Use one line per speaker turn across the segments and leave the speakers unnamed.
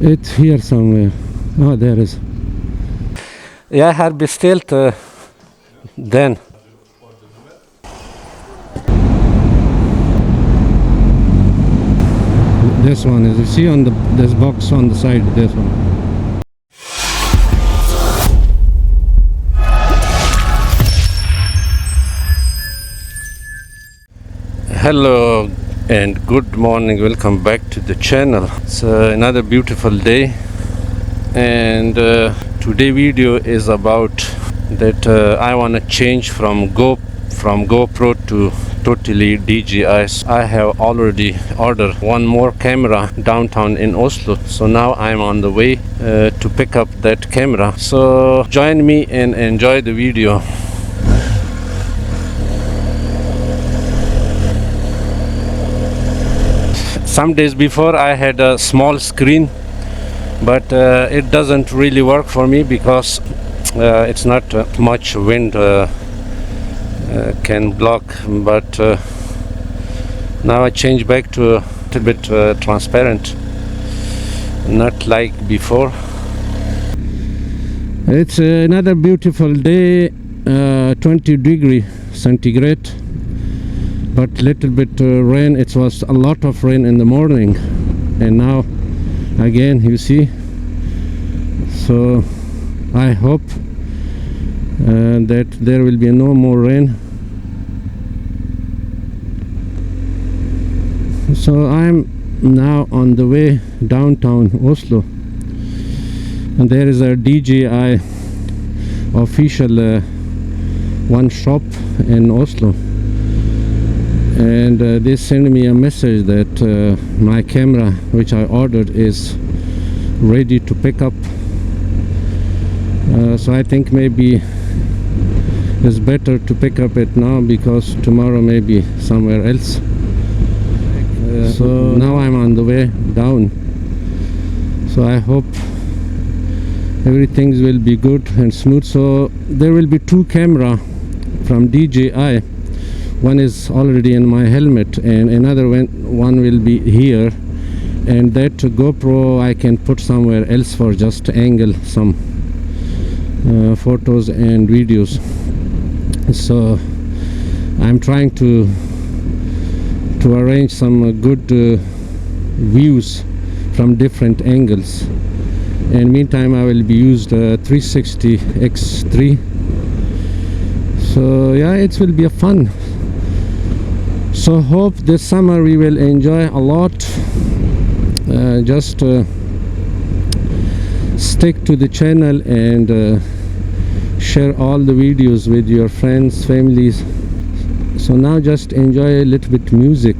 It's here somewhere. Oh, there is. Jeg har bestilt den. This one is, you see on this box on the side, this one. Hello and good morning, welcome back to the channel. It's another beautiful day, and today video is about that I want to change from GoPro to totally DJI. I have already ordered one more camera downtown in Oslo, so now I'm on the way to pick up that camera. So join me and enjoy the video. Some days before I had a small screen, but it doesn't really work for me because it's not much wind can block, but now I change back to a little bit transparent, not like before. It's another beautiful day, 20 degree centigrade, but little bit rain. It was a lot of rain in the morning, and now again you see. So I hope that there will be no more rain. So I'm now on the way downtown Oslo, and there is a DJI official one shop in Oslo, and they sent me a message that my camera which I ordered is ready to pick up. So I think maybe it's better to pick up it now, because tomorrow maybe somewhere else. So now I'm on the way down, so I hope everything will be good and smooth. So there will be two camera from DJI. One is already in my helmet, and another one will be here, and that GoPro I can put somewhere else for just angle some photos and videos. So I'm trying to arrange some good views from different angles, and meantime I will be used 360 X3. So yeah, it will be a fun. So hope this summer we will enjoy a lot. Just stick to the channel and share all the videos with your friends, families. So now just enjoy a little bit music.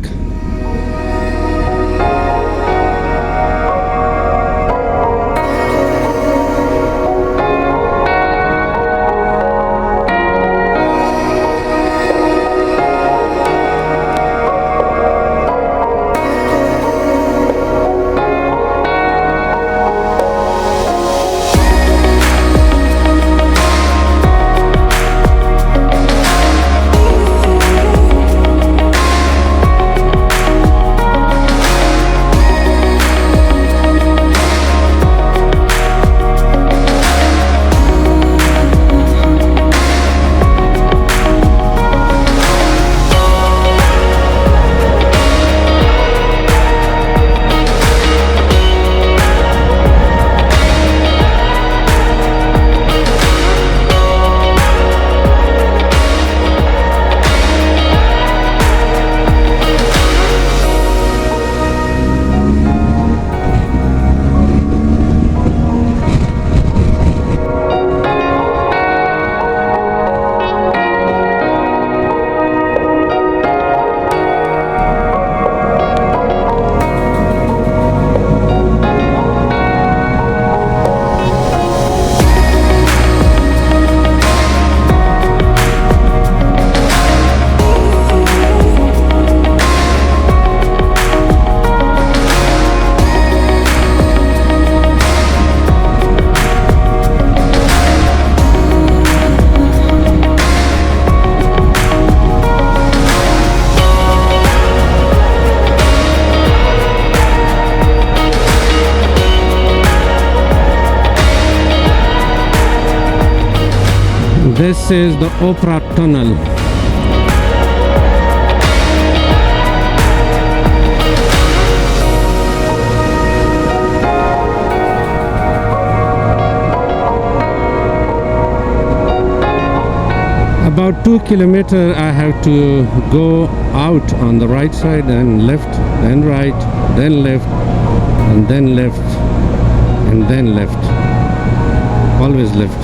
This is the Opera Tunnel. About 2 kilometers I have to go out on the right side and left, then right, then left, and then left, and then left. Always left.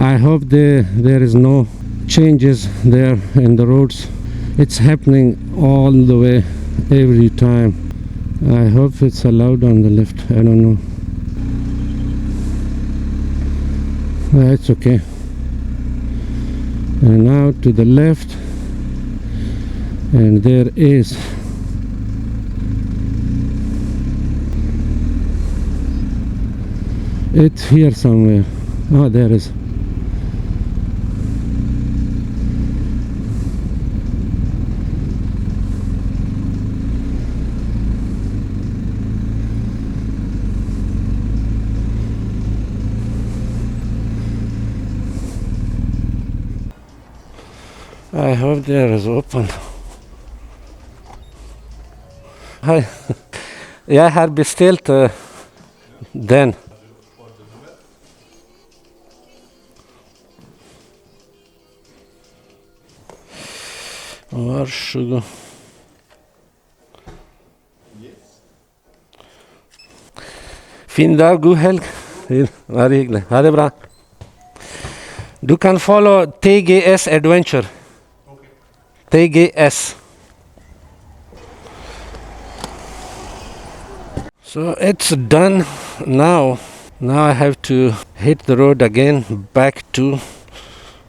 I hope there is no changes there in the roads. It's happening all the way every time. I hope it's allowed on the left. I don't know. It's okay. And now to the left, and there is it's here somewhere. Oh, there is. I hope there is open. Hei. Jeg har bestilt den. Vær så god. Fin dag, god helg. Vær hyggelig. Ha det bra. Du kan follow TGS Adventure. TGS. So it's done now. Now I have to hit the road again back to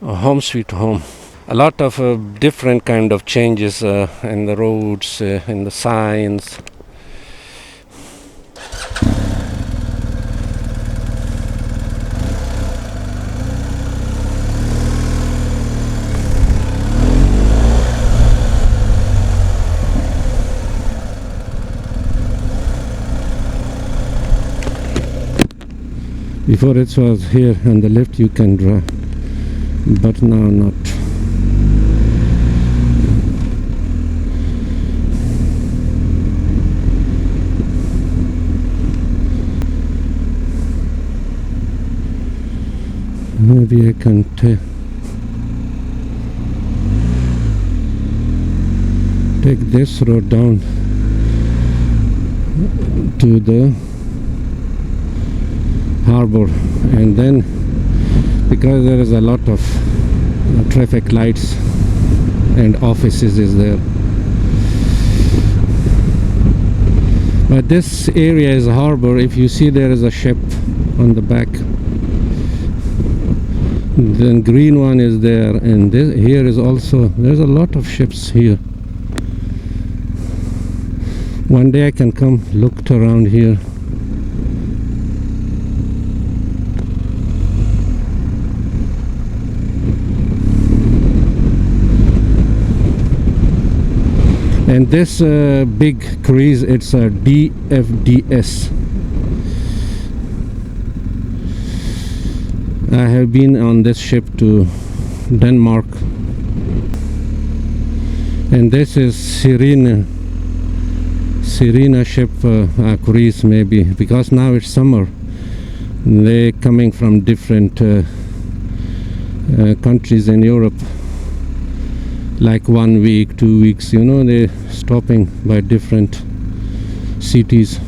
home sweet home. A lot of different kind of changes in the roads, in the signs. Before it was here on the left you can draw, but now not. Maybe I can take this road down to the harbor, and then because there is a lot of traffic lights and offices is there, but this area is a harbor. If you see there is a ship on the back, then green one is there, and this here is also, there's a lot of ships here. One day I can come look around here. And this big cruise, it's a DFDS. I have been on this ship to Denmark, and this is Sirene Sirena ship cruise maybe, because now it's summer. They're coming from different countries in Europe, like 1 week, 2 weeks, you know, they're stopping by different cities.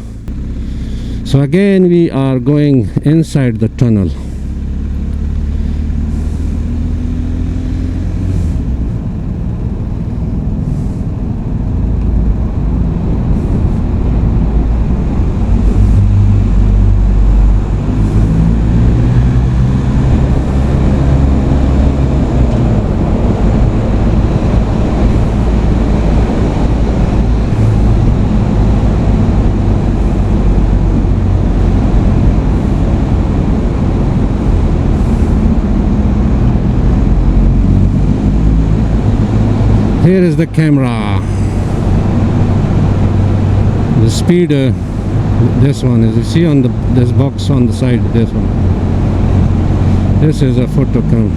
So again we are going inside the tunnel. Here is the camera. The speed, this one is, you see on this box on the side, this one. This is a photo cam.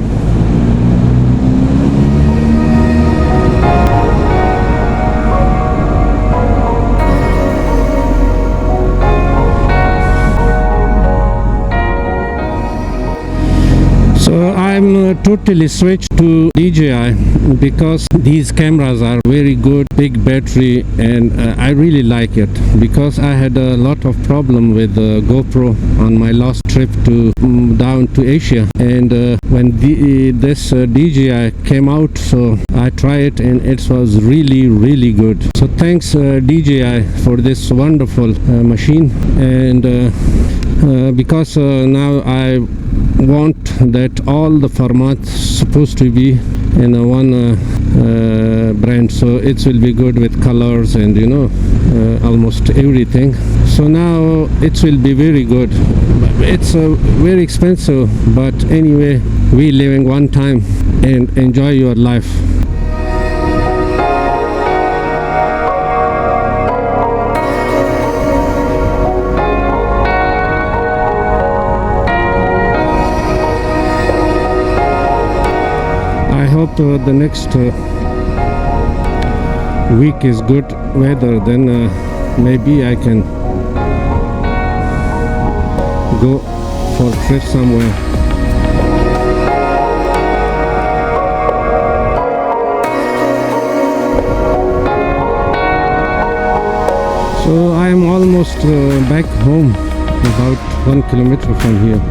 So I'm totally switched to DJI because these cameras are very good, big battery, and I really like it, because I had a lot of problem with GoPro on my last trip to down to Asia, and when this DJI came out, so I tried it and it was really good. So thanks DJI for this wonderful machine, and because now I want that all the formats supposed to be in a one brand, so it will be good with colors and, you know, almost everything. So now it will be very good. It's very expensive, but anyway, we living one time, and enjoy your life. I hope the next week is good weather, then maybe I can go for a trip somewhere. So I am almost back home, about 1 kilometer from here.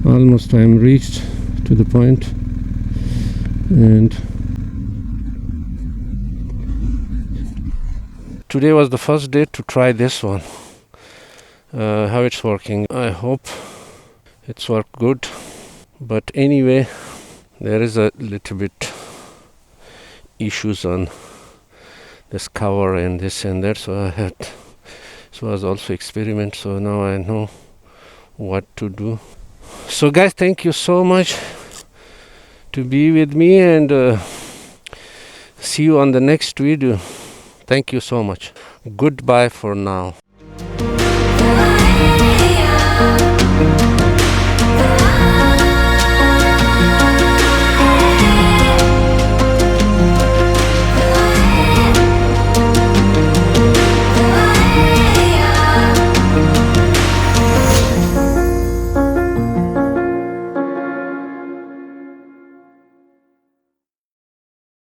Almost I am reached to the point, and today was the first day to try this one, how it's working. I hope it's worked good, but anyway, there is a little bit issues on this cover and this and that, so I had, this was also experiment, so now I know what to do. So guys, thank you so much to be with me, and see you on the next video. Thank you so much. Goodbye for now.